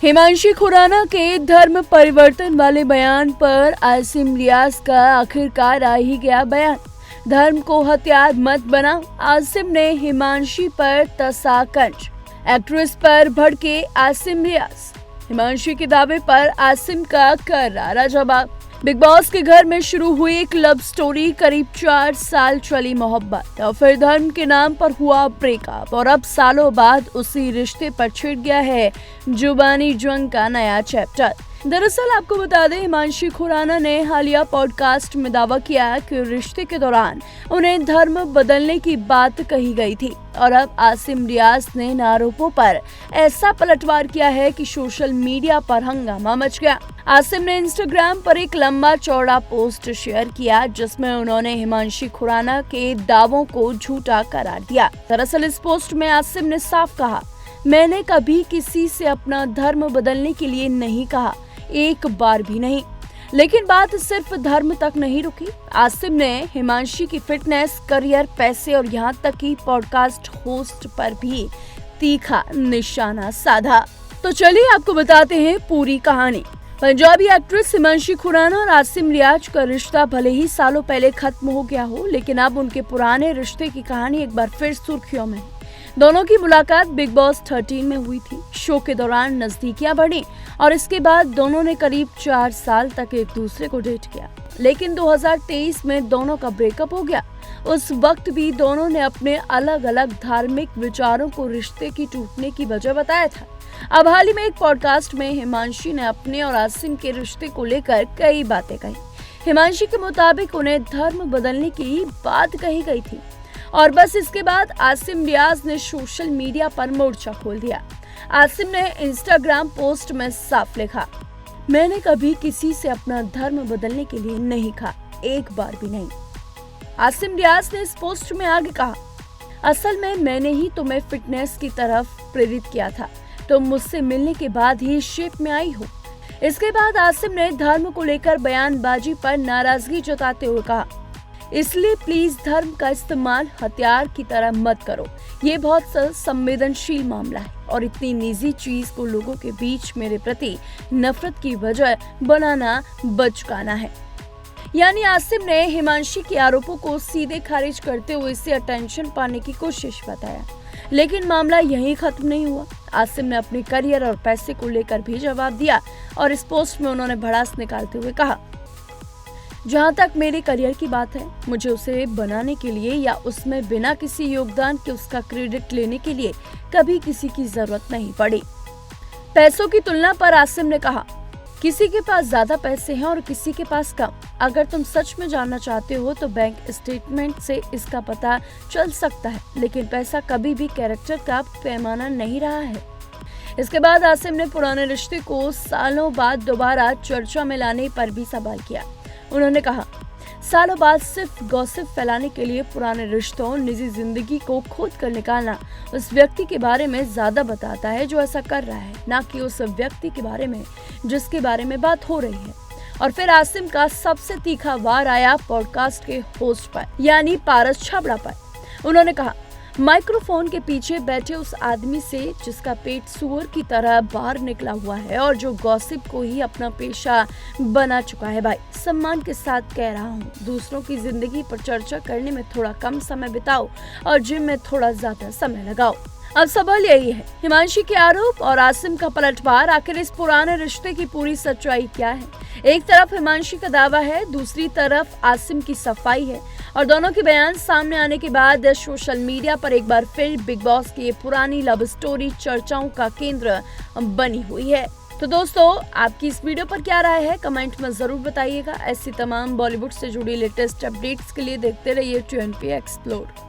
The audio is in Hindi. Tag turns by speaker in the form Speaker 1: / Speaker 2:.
Speaker 1: हिमांशी खुराना के धर्म परिवर्तन वाले बयान पर आसिम रियाज का आखिरकार आ ही गया बयान। धर्म को हथियार मत बना, आसिम ने हिमांशी पर तसाकंज। एक्ट्रेस पर भड़के आसिम रियाज। हिमांशी के दावे पर आसिम का करारा जवाब। बिग बॉस के घर में शुरू हुई एक लव स्टोरी, करीब 4 साल चली मोहब्बत और फिर धर्म के नाम पर हुआ ब्रेकअप और अब सालों बाद उसी रिश्ते पर छिड़ गया है जुबानी जंग का नया चैप्टर। दरअसल आपको बता दें, हिमांशी खुराना ने हालिया पॉडकास्ट में दावा किया कि रिश्ते के दौरान उन्हें धर्म बदलने की बात कही गई थी और अब आसिम रियाज ने इन आरोपों पर ऐसा पलटवार किया है कि सोशल मीडिया पर हंगामा मच गया। आसिम ने इंस्टाग्राम पर एक लंबा चौड़ा पोस्ट शेयर किया जिसमें उन्होंने हिमांशी खुराना के दावों को झूठा करार दिया। दरअसल इस पोस्ट में आसिम ने साफ कहा, मैंने कभी किसी से अपना धर्म बदलने के लिए नहीं कहा, एक बार भी नहीं। लेकिन बात सिर्फ धर्म तक नहीं रुकी। आसिम ने हिमांशी की फिटनेस, करियर, पैसे और यहाँ तक कि पॉडकास्ट होस्ट पर भी तीखा निशाना साधा। तो चलिए आपको बताते हैं पूरी कहानी। पंजाबी एक्ट्रेस हिमांशी खुराना और आसिम रियाज का रिश्ता भले ही सालों पहले खत्म हो गया हो, लेकिन अब उनके पुराने रिश्ते की कहानी एक बार फिर सुर्खियों में है। दोनों की मुलाकात बिग बॉस 13 में हुई थी। शो के दौरान नजदीकियां बढ़ी और इसके बाद दोनों ने करीब 4 साल तक एक दूसरे को डेट किया, लेकिन 2023 में दोनों का ब्रेकअप हो गया। उस वक्त भी दोनों ने अपने अलग अलग धार्मिक विचारों को रिश्ते की टूटने की वजह बताया था। अब हाल ही में एक पॉडकास्ट में हिमांशी ने अपने और आसिम के रिश्ते को लेकर कई बातें कही। हिमांशी के मुताबिक उन्हें धर्म बदलने की बात कही गई थी और बस इसके बाद आसिम रियाज ने सोशल मीडिया पर मोर्चा खोल दिया। आसिम ने इंस्टाग्राम पोस्ट में साफ लिखा, मैंने कभी किसी से अपना धर्म बदलने के लिए नहीं कहा, एक बार भी नहीं। आसिम रियाज ने इस पोस्ट में आगे कहा, असल में मैंने ही तुम्हें फिटनेस की तरफ प्रेरित किया था, तुम मुझसे मिलने के बाद ही शेप में आई हो। इसके बाद आसिम ने धर्म को लेकर बयानबाजी पर नाराजगी जताते हुए कहा, इसलिए प्लीज धर्म का इस्तेमाल हथियार की तरह मत करो। ये बहुत संवेदनशील मामला है और इतनी निजी चीज को लोगों के बीच मेरे प्रति नफरत की वजह बनाना बचकाना है। यानी आसिम ने हिमांशी के आरोपों को सीधे खारिज करते हुए इसे अटेंशन पाने की कोशिश बताया। लेकिन मामला यहीं खत्म नहीं हुआ। आसिम ने अपने करियर और पैसे को लेकर भी जवाब दिया और इस पोस्ट में उन्होंने भड़ास निकालते हुए कहा, जहाँ तक मेरे करियर की बात है, मुझे उसे बनाने के लिए या उसमें बिना किसी योगदान के उसका क्रेडिट लेने के लिए कभी किसी की जरूरत नहीं पड़ी। पैसों की तुलना पर आसिम ने कहा, किसी के पास ज्यादा पैसे हैं और किसी के पास कम। अगर तुम सच में जानना चाहते हो तो बैंक स्टेटमेंट से इसका पता चल सकता है, लेकिन पैसा कभी भी कैरेक्टर का पैमाना नहीं रहा है। इसके बाद आसिम ने पुराने रिश्ते को सालों बाद दोबारा चर्चा में लाने पर भी सवाल किया। उन्होंने कहा, सालों बाद सिर्फ गॉसिप फैलाने के लिए पुराने रिश्तों, निजी जिंदगी को खोद कर निकालना उस व्यक्ति के बारे में ज्यादा बताता है जो ऐसा कर रहा है, ना कि उस व्यक्ति के बारे में जिसके बारे में बात हो रही है। और फिर आसिम का सबसे तीखा वार आया पॉडकास्ट के होस्ट पर, यानी पारस छाबड़ा पर। उन्होंने कहा, माइक्रोफोन के पीछे बैठे उस आदमी से जिसका पेट सुअर की तरह बाहर निकला हुआ है और जो गॉसिप को ही अपना पेशा बना चुका है, भाई सम्मान के साथ कह रहा हूँ, दूसरों की जिंदगी पर चर्चा करने में थोड़ा कम समय बिताओ और जिम में थोड़ा ज्यादा समय लगाओ। अब सवाल यही है, हिमांशी के आरोप और आसिम का पलटवार, आखिर इस पुराने रिश्ते की पूरी सच्चाई क्या है? एक तरफ हिमांशी का दावा है, दूसरी तरफ आसिम की सफाई है और दोनों के बयान सामने आने के बाद सोशल मीडिया पर एक बार फिर बिग बॉस की ये पुरानी लव स्टोरी चर्चाओं का केंद्र बनी हुई है। तो दोस्तों, आपकी इस वीडियो पर क्या राय है, कमेंट में जरूर बताइएगा। ऐसी तमाम बॉलीवुड से जुड़ी लेटेस्ट अपडेट्स के लिए देखते रहिए TNP एक्सप्लोर।